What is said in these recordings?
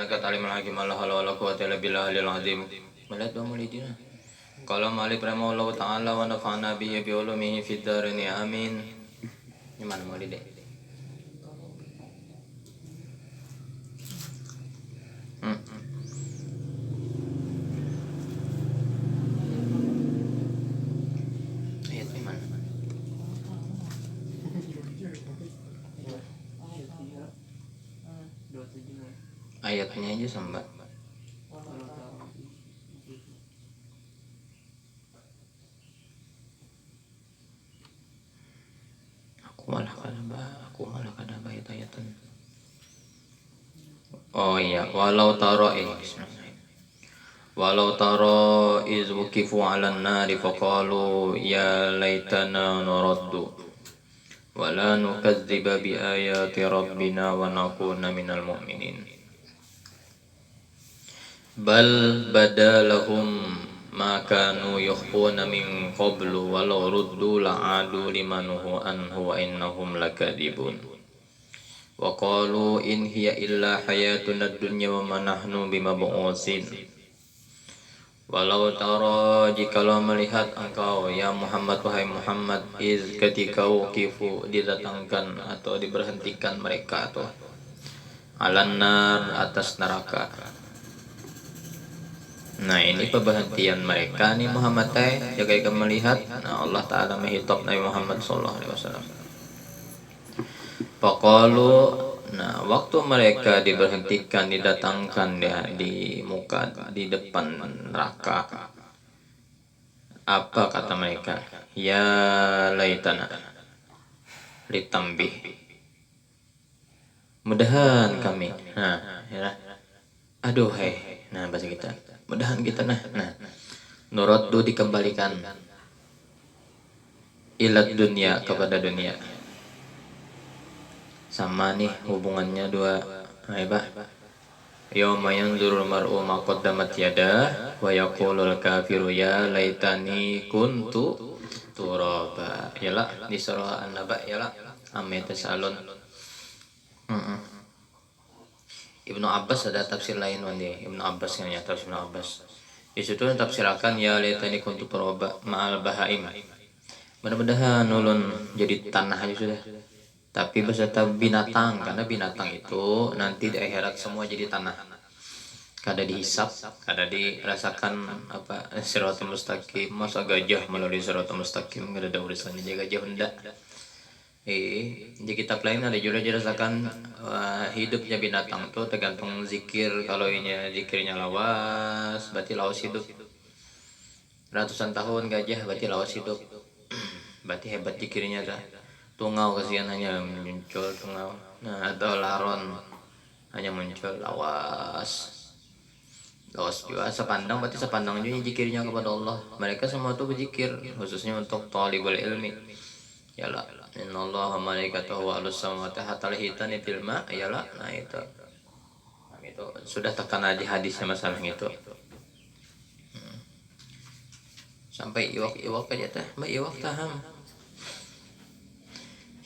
kat alimul hakim la haula wala quwwata illa billahil azim. Melihat dua mulidina. Qala Malik rahimahullahu taala wa nafa'na bihi bi ulumihi fid dharain amin. Ini mana mulid deh? Ayat ini mana? Ayatnya aja sambat. Aku malah kada ayat-ayatan. Oh iya, walau taro iz wuqifu 'alan nari faqalu ya laitana nuraddu wa la nukadziba bi ayati rabbina wa nakuna minal mu'minin. Bal badalahum ma kanu yukhfuna min qablu walau ruddu la'adu limanuhu anhu wa innahum lakadibun. Wa qalu in hiya illa hayatuna dunya wa ma nahnu bimab'utsin. Walau tara jikalau melihat engkau ya Muhammad, wahai Muhammad, iz ketika wuqifu didatangkan atau diberhentikan mereka atau alan nar atas neraka. Nah ini pemberhentian mereka nih Muhammad jaga ikan melihat. Nah Allah Ta'ala menghitop Nabi Muhammad SAW. Paqalu, nah waktu mereka diberhentikan didatangkan di muka di depan neraka, apa kata mereka? Ya laitana litambih, mudahan kami. Nah ya, aduh nah bahasa kita mudahan kita nah nuraddu dikembalikan ilat dunia kepada dunia. Sama nih hubungannya dua apa? Yauma yanzurul mar'u ma qaddamat yadah wa yaqulul kafiru ya laitani kuntu turaba. Yalah di surah An-Naba yalah amma tasalun. Ibnu Abbas ada tafsir lain wandi. Ibnu Abbas yang nyata Ibnu Abbas. Di situ tafsirakan ya laitani kuntu turaba ma'al bahaim. Mudah-mudahan ulun jadi tanah aja sudah. Tapi beserta binatang, karena binatang itu nanti di akhirat semua jadi tanah. Kada dihisap, kada dirasakan apa siratal mustaqim. Masa gajah melalui siratal mustaqim kada ada urusannya dia gajah hendak. Di kitab lain ada juga dirasakan hidupnya binatang itu tergantung zikir. Kalau ini zikirnya lawas, berarti lawas hidup. Ratusan tahun gajah berarti lawas hidup. Berarti hebat zikirnya dah. Tungau kasihan hanya muncul tungau. Nah atau laron hanya muncul lawas. Lawas juga sepandang berarti sepandang juga zikirnya kepada Allah. Mereka semua itu berzikir khususnya untuk talibul ilmi. Yalah, innallaha malaikatahu wa alus samawati hatta hitani fil ma. Yalah, nah itu. Nah, itu sudah terkena di hadisnya masalah itu. Sampai iwak aja teh, mbak iwak taham.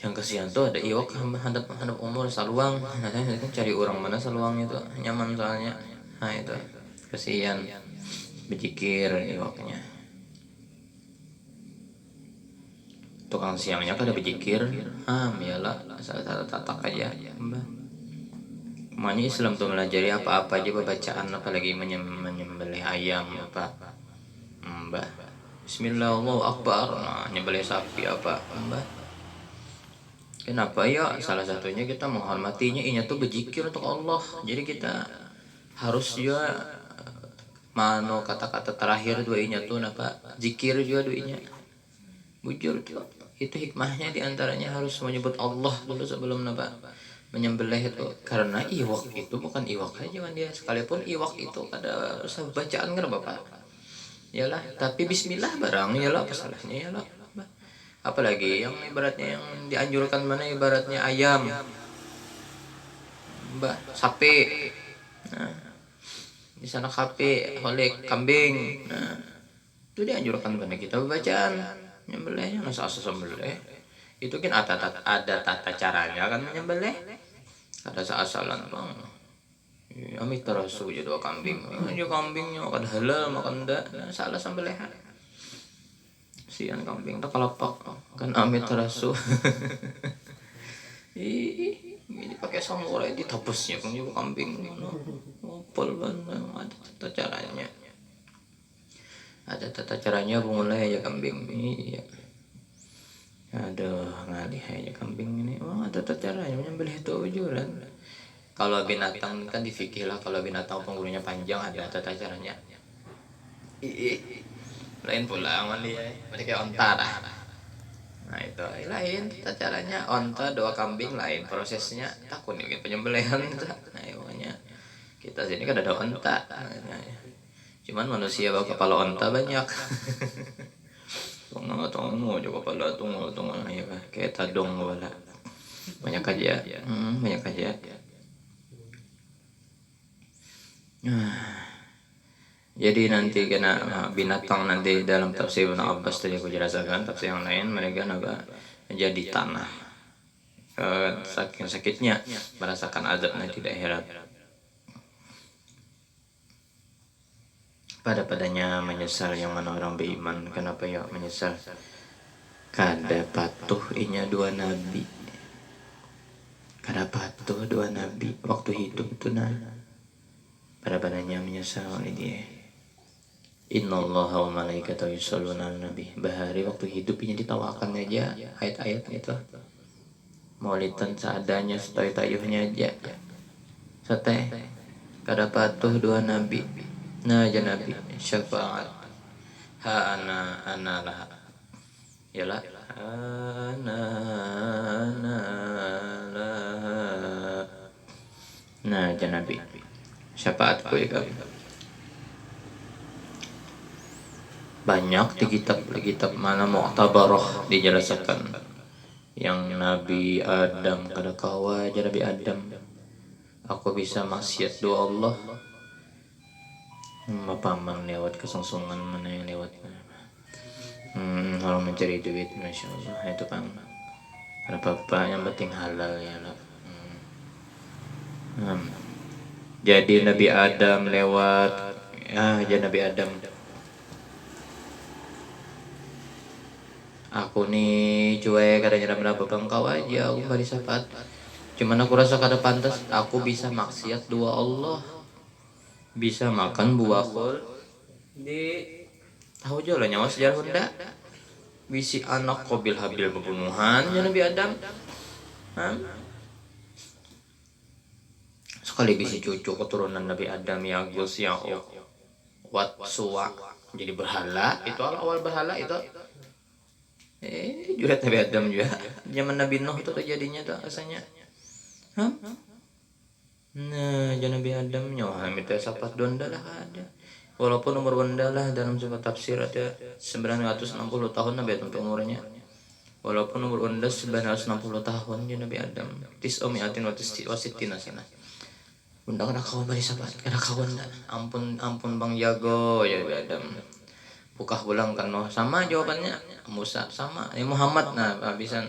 Yang kesian tuh ada iwak hadap umur saluang. Nah, cari orang mana saluang itu nyaman soalnya. Nah itu kesian berzikir iwaknya. Tukang siangnya kada berzikir, iyalah asal tatak aja. Makanya Islam tuh melajari apa-apa aja bacaan, apalagi menyembelih ayam apa. Mbah. Bismillah Allahu Akbar. Nah, nyembelih sapi apa, Mbah. Kenapa ya? Salah satunya kita menghormatinya, inya tuh berzikir untuk Allah. Jadi kita harus juga mano kata-kata terakhir dua inya tuh napa? Zikir juga dua inya. Bujur tuh. Itu hikmahnya diantaranya harus menyebut Allah dulu sebelum napa menyembelih itu, karena iwak itu bukan iwak aja kan dia, sekalipun iwak itu ada usah bacaan kan bapak, yalah tapi Bismillah barang yalah apa salahnya yalah, apalagi yang ibaratnya yang dianjurkan mana ibaratnya ayam, sapi, nah, di sana kape oleh kambing, nah itu dianjurkan karena kita bacaan. Nyembelihnya masa sembelih itu kan ada tata caranya kan menyembelih, ada asal-asalan bang Ami terasu aja dua kambing. Aja kambingnya makan halal makan enggak. Nah, salah sampai leha. Sian kambing tak kalapak kan ami terasu. Ih, ini pakai samurai ditapusnya kan juga kambing. Ngopol banget ada tata caranya. Ada tata caranya mulai aja kambing. Iya. Aduh, ngalih aja kambing ini. Oh, ada tata caranya menyembelih tujuan. Kalau binatang kan difikir lah, kalau binatang pengurunya panjang ada tata caranya. Lain pula aman dia, mereka onta dah. Nah itu lain tata caranya, onta dua kambing lain prosesnya, takut nih penyembelihan. Nah ya, makanya kita sini kan ada onta. Nah, cuman manusia bawa kepala onta banyak. Tunggu juga kepala tunggu ya kayak tadong wala. Banyak aja, banyak aja. Jadi nanti kena binatang nanti dalam tafsir Ibnu Abbas tadi aku jelaskan, tafsir yang lain mereka naga menjadi tanah. Saking sakitnya merasakan azabnya di akhirat. Padanya menyesal yang mana orang beriman. Kenapa ya menyesal? Kada patuh inya dua nabi. Kada patuh dua nabi waktu hidup itu nah. Padanya menyesal ini dia. Innallaha wa malaikatahu yusholluna 'alan nabi. Bahari waktu hidup ini ditawakan aja ayat-ayat itu. Maulidan seadanya setayuh-tayuhnya aja. Sate kada patuh dua nabi. Nah aja nabi syafaat. Ha ana lah. Yalah ana lah. Nah aja nabi syafaatku ya kami. Banyak di kitab mana Mu'tabarah dijelaskan yang Nabi Adam kada kawa aja Nabi Adam aku bisa maksiat doa Allah paman lewat kesungsungan mana yang lewat kalau mencari duit Masya Allah itu kan ada apa yang penting halal ya lah. Jadi Nabi Adam lewat aja Nabi Adam aku nih cuek kadang-kadang berapa bangkau aja aku bari syafaat cuman aku rasa kada pantas aku bisa maksiat dua Allah bisa makan buah kol di tahu aja lah nyawa sejarah benda bisi anak Qabil Habil pembunuhan ya Nabi Adam sekali bisi cucu keturunan Nabi Adam ya Gus ya Wat Suwa jadi berhala itu awal berhala itu jurat Nabi Adam juga zaman Nabi Nuh itu terjadinya tuh rasanya nah jangan Nabi Adam nyawa minta sapat donda lah ada walaupun umur donda lah dalam sebuah tafsir ada 960 tahun Nabi Adam umurnya walaupun umur donda 960 tahun ya Nabi Adam tis'umi'atin wasitina sana bunda kada kawan bari sapat kada kawan ampun bang jago ya Nabi Adam buka bulang kan sama jawabannya Musa sama Muhammad nah habisan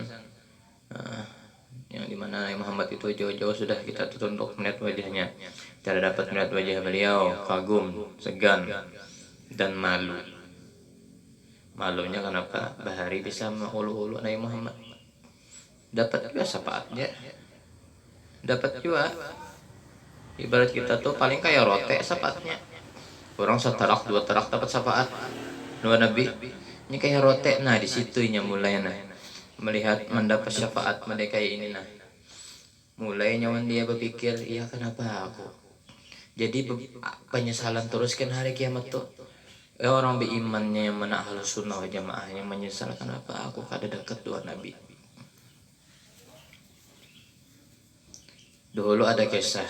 yang dimana Muhammad itu jauh-jauh sudah kita tutup untuk melihat wajahnya tidak dapat melihat wajah beliau kagum segan dan malunya kenapa Bahari bisa mengulu-ulu Nabi Muhammad dapat juga syafaatnya dapat juga ibarat kita tuh paling kayak rote syafaatnya orang seterak dua terak dapat syafaat dua nabi ini kayak rote nah di situnya mulai melihat mendapat syafaat mereka ini nah mulai nyawan dia berpikir iya kenapa aku jadi penyesalan terus kan hari kiamat tuh orang berimannya yang mana ahlus sunnah wal jamaah yang menyesal kenapa aku kada dekat dua nabi dulu ada kisah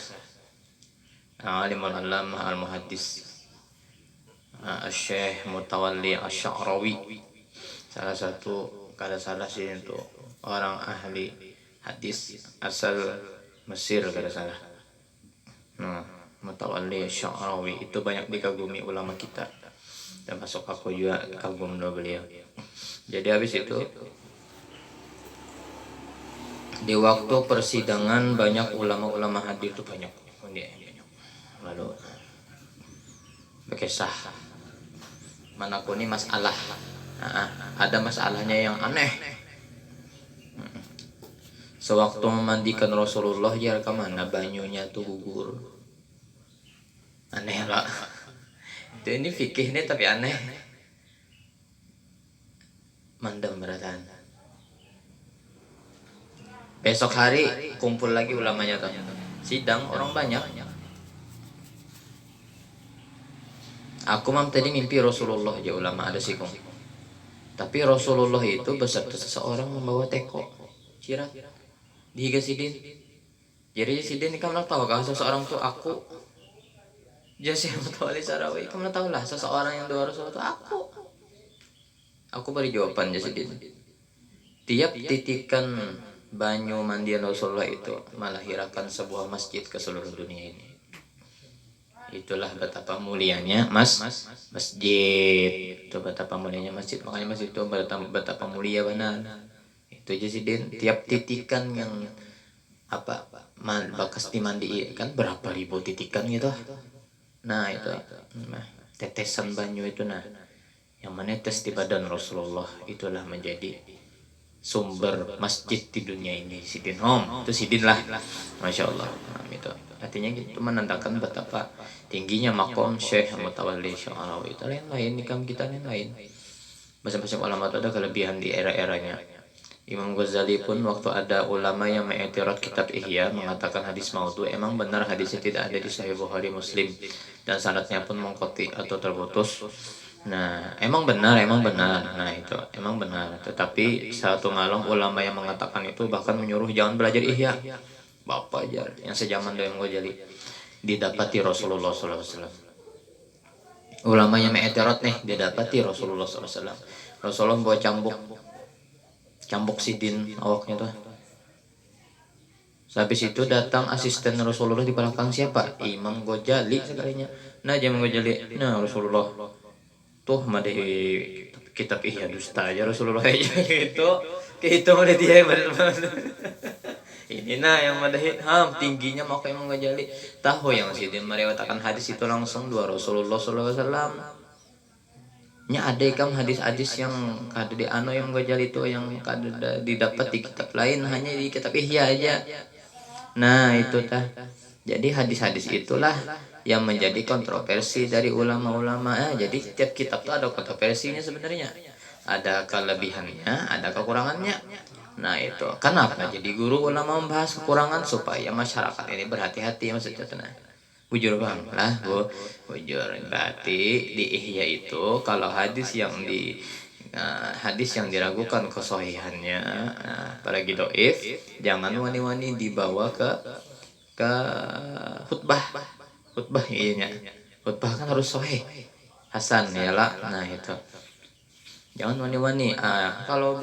alimul alamah al-muhaddis Syekh Mutawalli Asy-Sya'rawi salah satu kada salah sih untuk orang ahli hadis asal Mesir kada salah. Nah, Mutawalli Asy-Sya'rawi itu banyak dikagumi ulama kita dan masuk aku juga kagum dengan beliau. Jadi habis itu di waktu persidangan banyak ulama-ulama hadir itu banyak. pakai sah. Manakuni masalah. Nah, ada masalahnya yang aneh. Sewaktu memandikan Rasulullah ya kemana banyunya tuh gugur. Aneh lah. Itu ini fikih nih tapi aneh. Mandem beratan. Besok hari kumpul lagi ulamanya tuh. Sidang orang banyak. Aku mam tadi mimpi Rasulullah aja ulama ada sikung. Tapi Rasulullah itu beserta seseorang membawa teko. Cirat. Dihiga sidin. Jadi sidin kamu tahu kalau seseorang tuh aku. Jasi Mutawali Sarawi kamu tahu lah seseorang yang doa Rasulullah itu aku. Aku beri jawaban jasi sidin. Tiap titikan banyu mandian Rasulullah itu melahirkan sebuah masjid ke seluruh dunia ini. Itulah betapa mulianya masjid. Itu betapa mulianya masjid. Makanya masjid itu betapa mulia benar. Itu aja sih Din. Tiap titikan yang bekas dimandi kan berapa ribu titikan gitu. Nah itu tetesan banyu itu yang menetes di badan Rasulullah itulah menjadi sumber masjid di dunia ini. Sidin itu sidin lah. Masya Allah. Itu artinya itu menandakan betapa tingginya makom Syekh Mutawalli Sya'arawi. Itu lain-lain nikam kita lain-lain. Masing-masing ulama itu ada kelebihan di era-eranya. Imam Ghazali pun waktu ada ulama yang mengiktiraf kitab Ihya mengatakan hadis maudhu, emang benar hadisnya tidak ada di Sahih Bukhari Muslim dan sanadnya pun mengkoti atau terputus. Nah, emang benar. Nah, itu emang benar. Tetapi satu ngalong ulama yang mengatakan itu bahkan menyuruh jangan belajar Ihya. Bapak ajar yang sejaman dengan Ghazali didapati Rasulullah SAW. Ulama yang mengiktiraf nih didapati Rasulullah SAW. Rasulullah bawa cambuk sidin awaknya tuh. Habis itu datang asisten Rasulullah di belakang siapa? Imam Ghazali sekalinya. Nah, Imam Ghazali, nah Rasulullah tuh mah di kitab Ihya dusta aja Rasulullah aja gitu. Itu mah dia ini yang madahi tingginya maka Imam Ghazali tahu yang sidin meriwayatkan hadis itu langsung dua Rasulullah SAW. Nya ada kan hadis-hadis yang kada di yang Ghazali itu yang kada didapat di kitab lain, hanya di kitab Ihya aja. Nah itu jadi hadis-hadis itulah yang menjadi kontroversi dari ulama-ulama. Jadi setiap kitab tuh ada kontroversinya sebenarnya, ada kelebihannya, ada kekurangannya. Nah itu kenapa jadi guru ulama membahas kekurangan supaya masyarakat ini berhati-hati maksudnya. Bujur bang lah bujur berarti di Ihya itu kalau hadis yang diragukan kesohihannya, apalagi doif, jangan wani-wani dibawa ke khutbah iya, khutbah kan harus sohih hasan ya lah. Nah itu jangan wani-wani. Kalau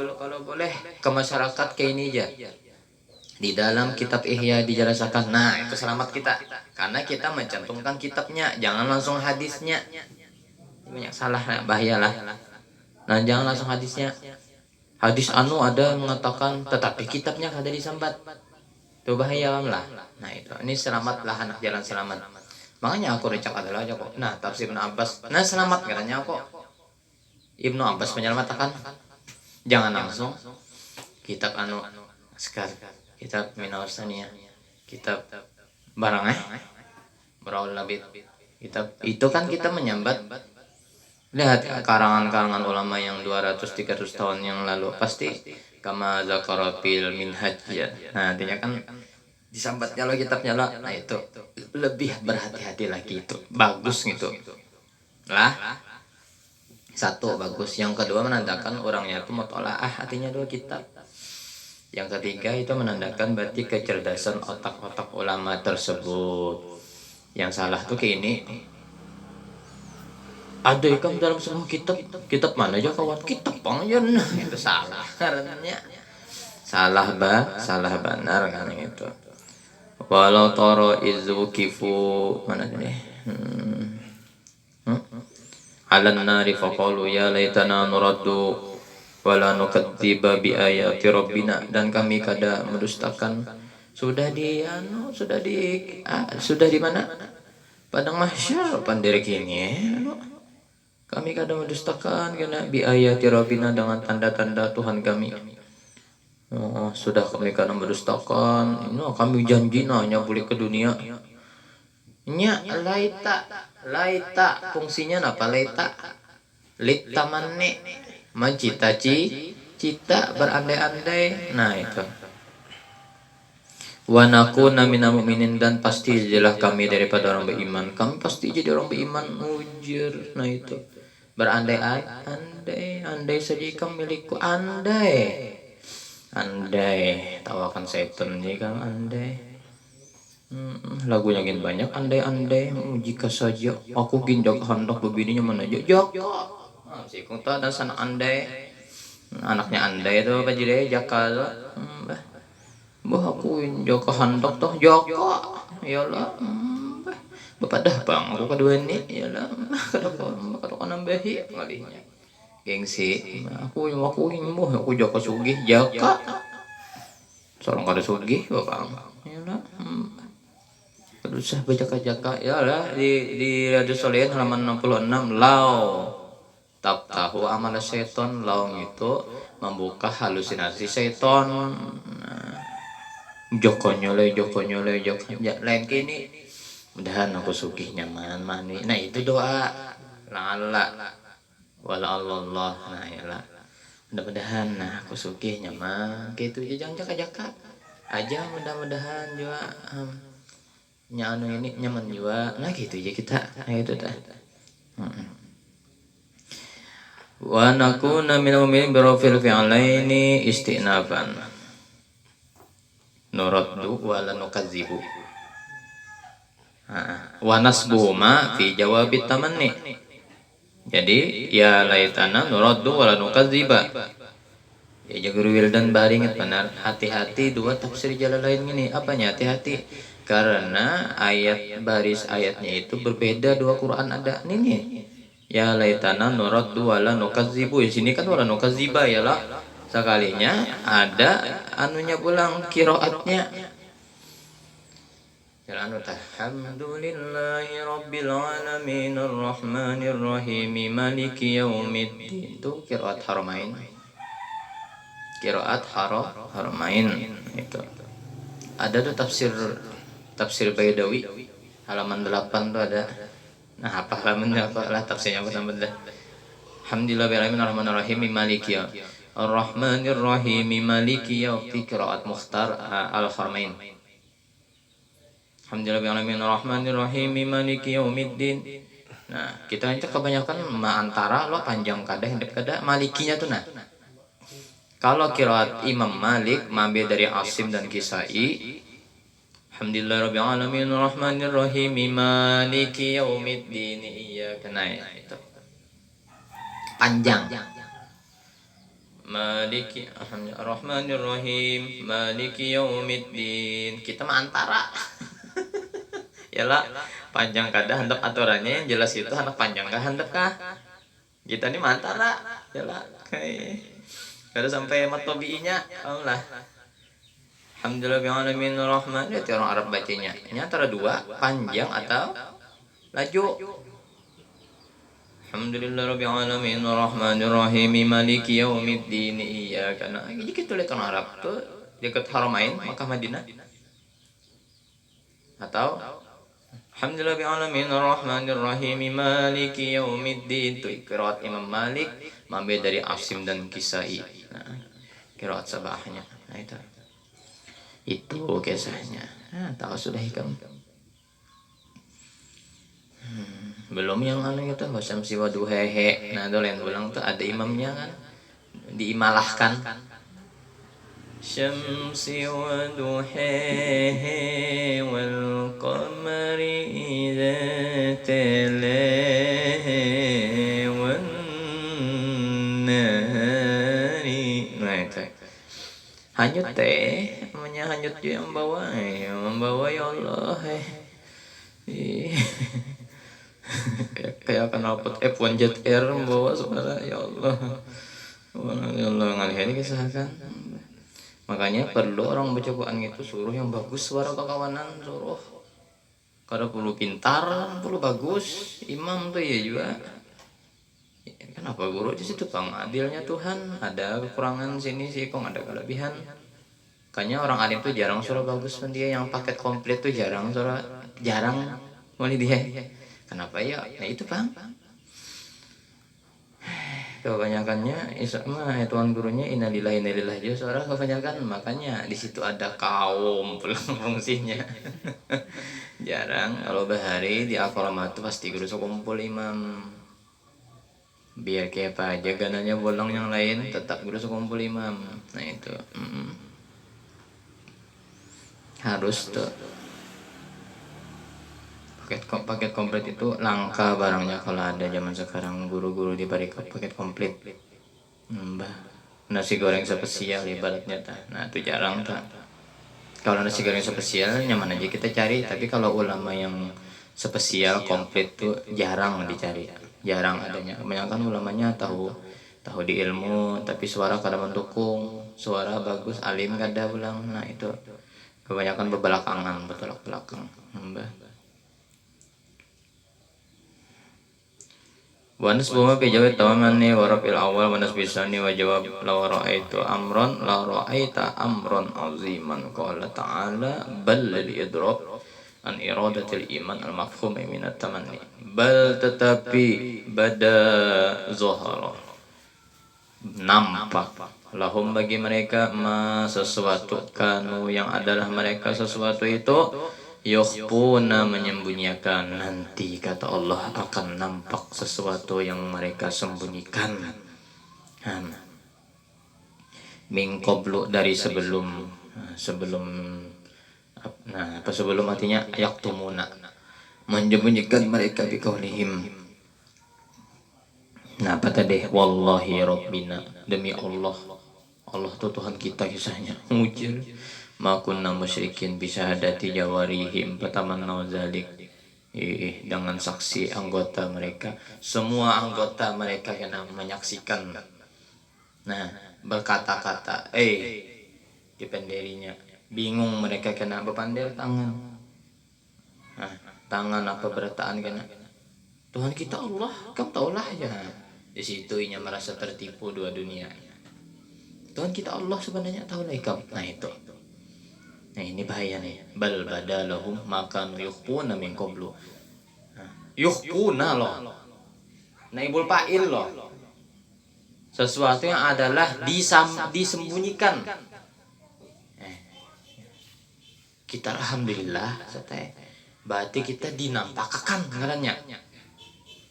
boleh ke masyarakat kayak ini aja. Di dalam kitab Ihya dijelaskan. Nah, itu selamat kita. Karena kita mencantumkan kitabnya, jangan langsung hadisnya. Banyak salah, bahayalah. Nah, jangan langsung hadisnya. Hadis ada mengatakan, tetapi kitabnya ada disambat. Itu bahaya lah. Nah, itu. Ini selamatlah anak jalan selamat. Makanya aku recak adalah aja kok. Nah, tafsir Ibnu Abbas. Nah, selamat katanya kok. Ibnu Abbas menyelamatkan. Jangan langsung kitab sekarang. Kitab Minhaj Saniyah, kitab Baraul Labid. Kitab itu kan kita menyambat. Lihat karangan-karangan ulama yang 200-300 tahun yang lalu pasti kama zakara fil minhaj ya. Nah, artinya kan disambat kalau kitabnya lah. Nah, itu lebih berhati-hati lagi itu. Bagus gitu. Lah. Satu bagus, yang kedua menandakan orangnya itu mutolaah, artinya dua kitab. Yang ketiga itu menandakan berarti kecerdasan otak-otak ulama tersebut. Yang salah tuh kayak ini. Ada ikam dalam semua kitab mana aja kawan, kitab bang nah itu salah karenanya. Salah benar kan itu. Walau toro izukifu mana nih? Alan nari faqalu ya laitana nuraddu wala nukadziba bi ayati rabbina, dan kami kada mendustakan sudah di mana Padang mahsyar pandiri kini kami kadang mendustakan kena bi ayati rabbina dengan tanda-tanda Tuhan kami. Oh, sudah kami kadang mendustakan. Kami janji hanya boleh ke dunia. Nya laita fungsinya apa laita? Lita manne mencita cita berandai-andai. Nah itu. Wa nakuna minal mu'minin dan pasti jadilah kami daripada orang beriman. Kami pasti jadi orang beriman. Ujir. Nah itu. Andai saja kami milikku. Andai tawakan setan jika andai. Lagunya gin banyak andai jika saja aku ginjak hendak begininya mana jaka. Si kung ta dan sana andai. Anaknya andai itu apa jadi jaka tuh. Bah aku jaka hendak toh jaka. Iyalah. Bapak dah bang aku kedua ini iyalah. Kalau kau nambahi kalinya. Gengsi aku mau aku jaka sugih jaka. Seorang kada sugih bapak. Iyalah. Usah berjaka-jaka ya lah di Radio Solehan halaman 66 lau tahu amal seton laung itu membuka halusinasi seton. Joko nyole lain kini mudahan aku sugih nyaman mani. Nah itu doa lala wala Allah nah ya lah mudah-mudahan nah aku sugih nyaman gitu jangan jaka-jaka aja mudah-mudahan juga anu ini nyaman juga nah gitu ya kita nah itu dah. Wa nakuna minal mu'minin birafil fi'alaini istinafan nuraddu wa la nukadzibu wa nasbuhuma fi jawabit tamanni. Jadi ya laitana nuraddu wa la nukadziba. Ya Guru Wildan baringat benar hati-hati dua tafsir jalan lain ini apanya hati-hati karena ayat baris ayatnya itu berbeda dua Quran ada nih ya laitana nuraddu wala nukadzibu di sini kan wala nukadziba ya lah sekalinya ada anunya pulang qiraatnya jalan alhamdulillahi rabbil alamin arrahmanir rahim maliki yaumiddin itu qiraat haramain haramain itu ada tuh tafsir Baidawi halaman 8 tuh ada. Nah apa halamannya apa lah tafsirnya apa namanya? Alhamdulillah birahmin arrahmanir rahim maliki arrahmanir rahim maliki yaumid qiraat Mukhtar al-Haramain. Alhamdulillah birahmin arrahmanir rahim maliki yaumiddin. Nah kita itu kebanyakan antara lo panjang kada hendap kada malikinya tuh nah. Kalau qiraat Imam Malik mambil dari Asim dan Kisai alhamdulillah rabbil alamin arrahmanir rahim maliki yaumiddin iyyaka na'budu panjang maliki arrahmanir rahim maliki yaumiddin kita mah antara yalah panjang kada handap aturannya yang jelas itu handap panjang kah handap kah kita ini mah antara yalah kada sampai matobiinya Allah. Alhamdulillah bi'alamin rahman itu orang Arab bacanya. Ini antara dua panjang atau laju. Alhamdulillah rabbil alamin arrahmanir rahim maliki yaumiddin iyyaka na'budu. Jadi kita lihat orang Arab tuh dekat Haramain Makkah Madinah. Atau Alhamdulillah rabbil alamin arrahmanir rahim maliki yaumiddin itu qiraat Imam Malik mambil dari Asim dan Kisai. Nah, qiraat sabahnya. Nah itu kisahnya. Tahu sudah hikam. Belum yang anu itu Wasyamsi wa duhehe. Nah, itu lain ulang tuh ada imamnya kan. Diimalahkan. Syamsi wa duhehe wal qamari idza talaha wan nahari. Nah, itu. Hanyut teh, namanya hanyut dia membawa ya Allah. Kayak knalpot F1 Jet Air membawa saudara ya Allah. Ya Allah ngalih kisahkan. Makanya perlu orang baca Quran itu suruh yang bagus suara kekawanan suruh. Kalau perlu pintar, perlu bagus, imam tuh ya juga. Kenapa guru di situ bang? Adilnya Tuhan, ada kekurangan sini sih, kok ada kelebihan. Kayaknya orang alim tuh jarang surah bagus pun dia yang paket komplit tuh jarang surah, jarang mulai dia. Kenapa ya? Nah itu bang. Kebanyakannya Isa mah tuan gurunya innalillahi aja suara kebanyakan, makanya di situ ada kaum pulang fungsinya. Jarang kalau bahari di akolamat tuh pasti guru kumpul imam. Biar kayak apa aja gananya bolong yang lain tetap guru kumpul imam. Nah itu harus tuh paket komplit itu langka barangnya kalau ada zaman sekarang guru-guru di balik paket komplit. Mbah nasi goreng spesial ibaratnya ta. Nah itu jarang tak. Kalau nasi goreng spesial nyaman aja kita cari, tapi kalau ulama yang spesial komplit tuh jarang dicari, jarang adanya. Kebanyakan ulamanya tahu di ilmu, tapi suara kada mendukung, suara bagus alim kada ulang. Nah itu kebanyakan berbelakangan, bertolak belakang. Mbah. Wanas buma bijawab tawamanni warafil awal wanas bisani wajawab la ra'aitu amron la ra'aita amron aziman qala ta'ala bal lil idrab an iradatil iman al mafhum min at tamanni bal tetapi bada zuhara nampak lahum bagi mereka ma sesuatu kanu yang adalah mereka sesuatu itu yukhfuna menyembunyikan, nanti kata Allah akan nampak sesuatu yang mereka sembunyikan. Min qablu dari sebelum nah apa sebelum artinya yaktumuna menyembunyikan mereka biqaulihim. Nah apa tadi wallahi rabbina demi Allah, Allah tuh Tuhan kita kisahnya mujir ma kunna musyrikin bisyahadati jawarihim fatamannaw zalik dengan saksi anggota mereka, semua anggota mereka kena menyaksikan. Nah berkata-kata di pendirinya bingung mereka kena berpandai tangan. Nah, tangan apa berataan kena Tuhan kita Allah kamu taulah ya. Di situ inya merasa tertipu dua dunia. Tuhan kita Allah sebenarnya tahu lah ikam. Nah itu. Nah ini bahaya nih. Bal badalahum makan yukhpuna min qablu. Yukhpuna loh. Naibul fa'il loh. Sesuatu yang adalah disembunyikan. Kita alhamdulillah berarti kita dinampakkan ngarannya.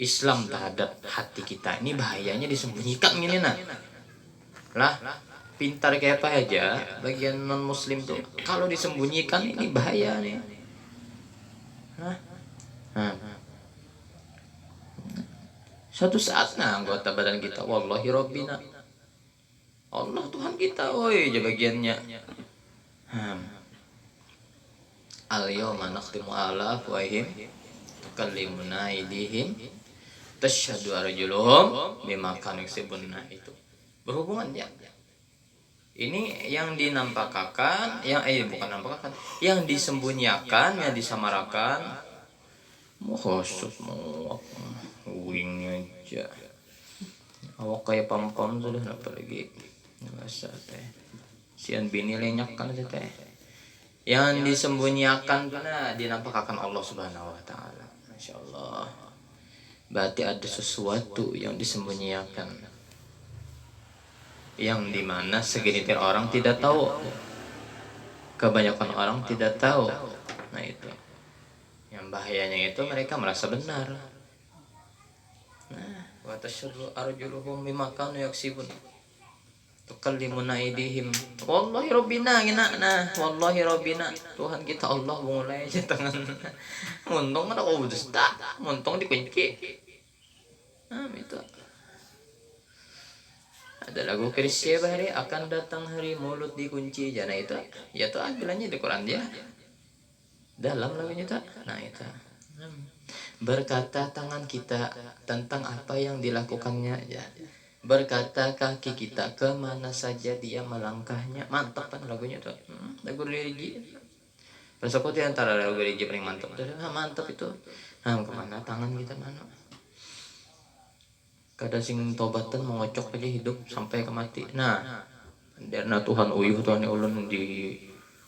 Islam terhadap hati kita ini bahayanya disembunyikan gini nah. Lah pintar kayak apa aja bagian non muslim tuh kalau disembunyikan ini bahaya nih. Suatu saat nah anggota badan kita wallahi rabbina Allah Tuhan kita oi aja bagiannya. Al yawma nakhtimu ala afwahihim tukallimuna aydihim tasyhadu arjuluhum bima kanu yaksibun. Itu berhubungannya. Ini yang dinampakkan, yang bukan nampakkan, yang disembunyikan, yang disamarakan. Maksud mau wing aja. Awak kayak pam-pam sudah apa lagi? Bahasa teh. Sian bini lenyak kan teh. Yang disembunyikan karena dinampakkan Allah Subhanahu wa taala. Masyaallah. Berarti ada sesuatu yang disembunyikan. Yang dimana segelintir orang tidak tahu, kebanyakan orang tidak tahu. Nah itu yang bahayanya, itu mereka merasa benar. Nah wa tasyhadu arjuluhum bima kanu yaksibun tukallimuna aydihim wallahi rabbina gina. Nah wallahi rabbina Tuhan kita Allah mulai aja tangan muntung ada kau dusta muntung dikunci. Nah itu ada lagu Krisya bahari akan datang hari mulut dikunci jana itu ya tuh bilangnya di Quran dia dalam lagunya tuh. Nah itu berkata tangan kita tentang apa yang dilakukannya ya, berkata kaki kita kemana saja dia melangkahnya. Mantap kan lagunya tuh lagu religi. persekutu antara religi paling mantap. Mantap itu. Kemana tangan kita mana? Kada sing tobatan mengocok aja hidup sampai ke mati. Nah, karena Tuhan uyuh Tuhan ulun di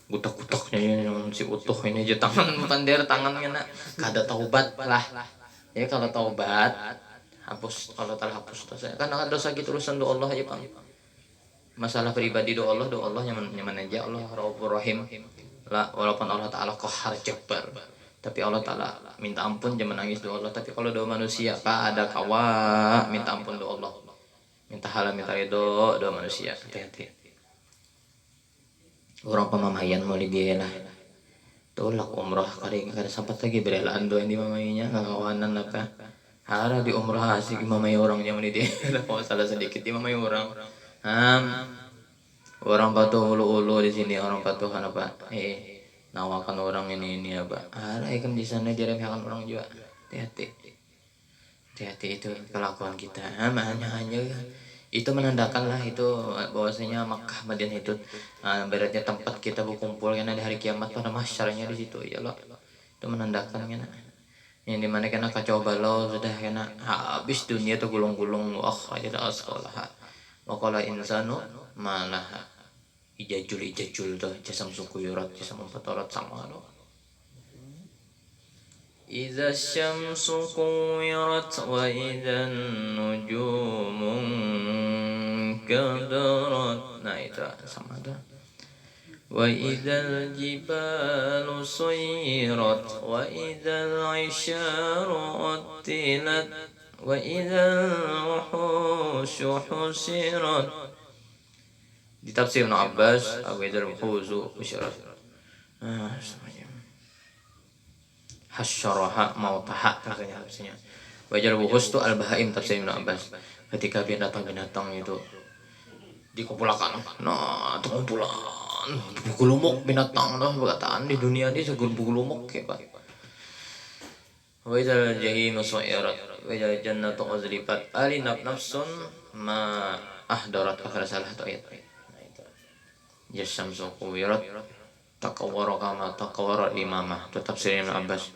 gutak-gutaknya yang si utuh ini aja tangan pandir tangannya nak kada taubat lah. Ya kalau taubat hapus, kalau telah hapus dosa. Karena dosa gitu urusan doa Allah aja, Bang. Masalah pribadi doa Allah nyaman aja. Allah Raufur Rahim. Lah walaupun Allah Taala Qahhar Jabbar. Tapi Allah Ta'ala minta ampun jangan nangis doa Allah. Tapi kalau doa manusia ada kawa minta ampun doa Allah. Minta halal minta ridho doa manusia. Hati-hati. Orang pemamayan mau dia lah. Tolak umrah kada sempat lagi berelaan doa ini mamainya ngakawanan apa. Hara di umrah asik mamai orang yang dia. Kalau salah sedikit di mamai orang. Orang patuh ulu-ulu di sini orang patuhan apa? Nawakan orang ini apa? Ikan di sana dia remehkan orang juga. Hati-hati itu kelakuan kita. Hanya itu menandakan lah itu bahwasanya Makkah Madinah itu beratnya tempat kita berkumpul karena di hari kiamat pada masyarnya di situ ya Allah. Itu menandakan kan. Yang dimana kena kacau balau sudah kena habis dunia tuh gulung-gulung aja sekolah. Waqala insanu malah ijajul tuh jasam sukuyurat jasam fatarat sama lo. Idza syamsu kuwirat wa idzan nujumun kadarat. Nah itu sama dah. Wa idzal jibalu suyirat wa idzal isyaru uttilat wa idzal wuhushu husirat. Di tafsir Ibnu Abbas Abu Dzar Khuzu Usyarat hasyaraha mautaha katanya tafsirnya. Wajar wuhus itu al-bahaim tafsir Ibnu Abbas. Ketika binatang-binatang itu dikumpulkan. Nah, itu kumpulan bugulumuk binatang dah berkataan di dunia ini segur bugulumuk kayak Pak. Wa idzal jahimu su'irat wa idzal jannatu uzlifat alinab nafsun ma ahdarat akhir salah tu ayat. Jasyamsu kuwirat takawwara kama takawwara imamah. Itu tafsir Ibnu Abbas.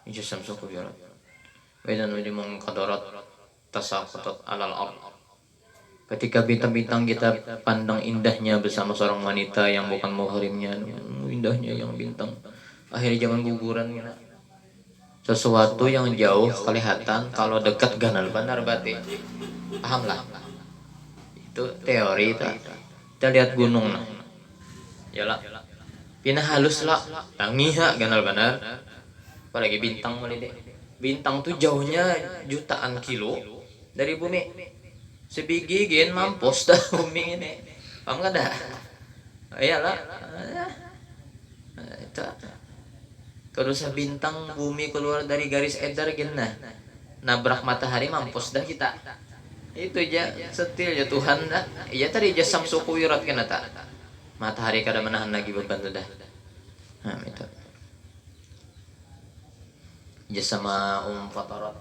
Jasyamsu kuwirat wa idzan nujumun qadarat tasaqatat alal ard. Ketika bintang-bintang kita pandang indahnya bersama seorang wanita yang bukan muhrimnya, indahnya yang bintang. Akhir zaman guguran ya. Sesuatu yang jauh kelihatan kalau dekat ganal benar berarti. Paham lah. Itu teori itu. Kita lihat gunung nah. Yalah. Pina halus lah. Tangiha ganal benar. Apalagi bintang mulai deh. Bintang tuh jauhnya jutaan kilo dari bumi. Sebiji gen mampus dah bumi ini. Paham enggak dah? Iyalah. Itu. Kalau bintang bumi keluar dari garis edar gen nah. Nabrak matahari mampus dah kita. Itu aja setil ya Tuhan dah. Iya tadi jasam suku wirat kena tak. Matahari kada menahan lagi beban tu dah. Itu. Jasama fatarat.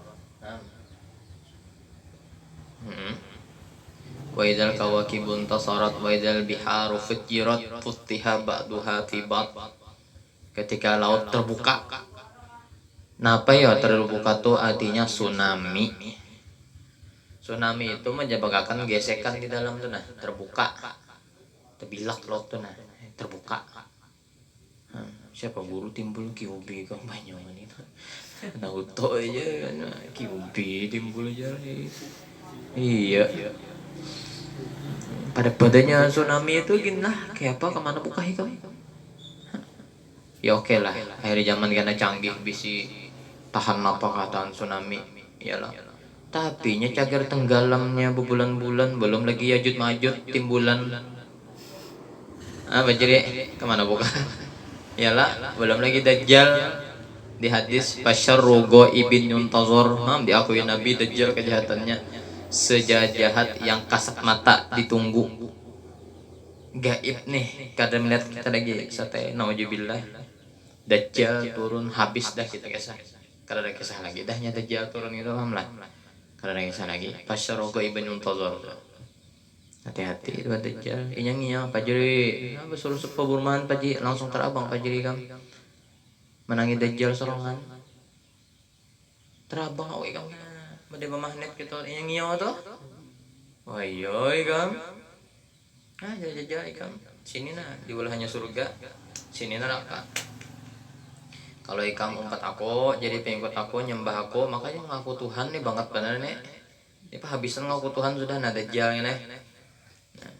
Wa idzal kawakibun tasarat wa idzal biharu fujirat futtiha ba'duha fi ba'd. Ketika laut terbuka. Napa ya terbuka tuh artinya tsunami. Tsunami itu menyebabkan gesekan di dalam tuh nah, terbuka. Terbilak laut tuh nah, terbuka. Siapa guru timbul kiubi kau banyak itu. Naruto aja nah, kiubi timbul aja. Iya. Pada badannya tsunami itu gini kayak apa kemana buka itu? Ya oke lah. Akhir zaman karena canggih bisi tahan apa kataan tsunami. Iyalah. Tapi nya cagar tenggelamnya berbulan-bulan belum lagi yajud majud timbulan. Apa jadi kemana buka? Iyalah belum lagi dajjal di hadis fasyarrugo ibn yuntazor diakui Nabi dajjal kejahatannya sejahat yang kasat mata ditunggu. Gaib nih kadang melihat kita lagi sate naujubillah. Dajjal turun habis dah kita kisah. Kada ada kisah lagi dahnya dajjal turun itu paham lah. Kada ada kisah lagi fasyarrugo ibn yuntazor. Hati-hati itu Dajjal. Inyang pajeri. Apa suruh peburman paji langsung terabang pajeri kam. Menangi Dajjal sorongan. Terabang awe kam. Made magnet gitu inyang tuh. Oh iya kam. Ah jajal kam. Sini nah di hanya surga. Sini neraka. Kalau ikam umpat aku, jadi pengikut aku, nyembah aku, makanya ngaku Tuhan nih banget bener nih. Ini habisan ngaku Tuhan sudah nah Dajjal ini. Nah,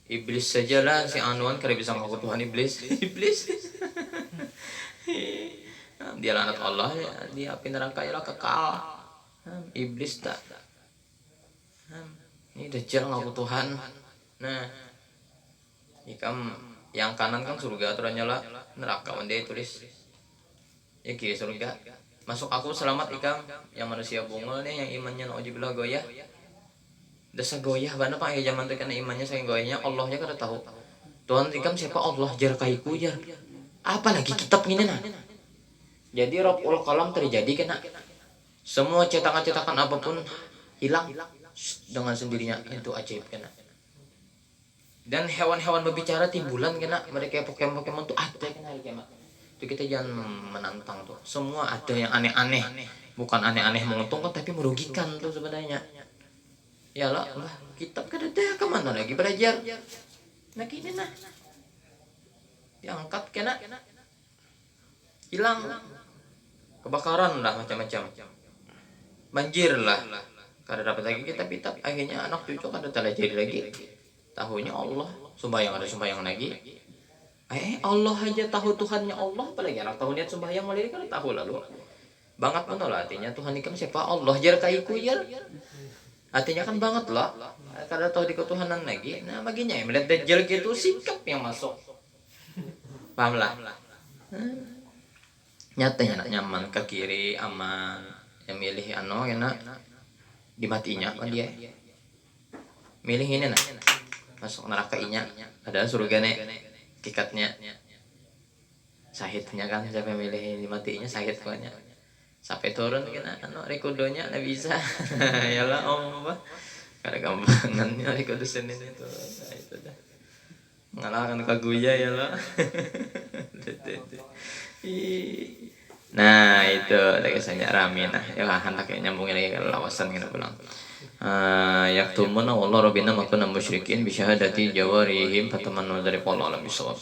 iblis saja lah si Anwan kalau bisa ngaku Tuhan iblis. Iblis. Dia anak Allah ya, di api neraka ya kekal. Iblis tak. Ini Dajjal ngaku Tuhan. Nah, ikam yang kanan kan surga aturannya lah neraka dia tulis. Ya kiri surga. Masuk aku selamat ikam yang manusia bungul nih yang imannya nauzubillah goyah. Dasa goyah bana pak ya zaman itu karena imannya saking goyahnya Allahnya kada tahu. Tuhan ikam siapa Allah jar kaiku jar. Apalagi kitab ini nah. Jadi Rabbul Qalam terjadi kena semua cetakan-cetakan apapun hilang dengan sendirinya itu ajaib kena. Dan hewan-hewan berbicara timbulan kena mereka Pokemon tuh ada kena kiamat. Itu kita jangan menantang tuh. Semua ada yang aneh-aneh. Bukan aneh-aneh menguntungkan tapi merugikan tuh sebenarnya. Ya lah, kitab kan ada kemana lagi belajar. Nah gini nah. Diangkat kena. Hilang. Kebakaran lah macam-macam. Banjir lah. Kada dapat lagi kitab-kitab. Akhirnya anak cucu kada jadi lagi. Tahunya Allah. Sembahyang ada sembahyang lagi. Allah aja tahu Tuhannya Allah, apalagi anak tahu niat sembahyang malah kan tahu lalu. Banget pun lah artinya Tuhan ikam siapa Allah jar kaiku jar. Artinya kan banget lah. Kada tahu di ketuhanan lagi. Nah baginya ya melihat Dajjal gitu sikap yang masuk. Paham lah. Nyatanya nyaman ke kiri aman. Yang milih enak dimatinya kan dia. Milih ini nah. Masuk neraka inya. Padahal surga nih. Kikatnya sahidnya kan siapa milih dimatinya sahid pokoknya sampai turun kena rekudonya nggak bisa. Yalah apa karena gampangannya rekudo senin itu nah, itu dah mengalahkan kaguya ya lah. Nah itu ada kesannya rame nah ya hendak nyambungin lagi ke lawasan kita pulang. Yaktumuna wallahu rabbina ma kunna musyrikin bi syahadati jawarihim fatamannu dari qala alam bisawab.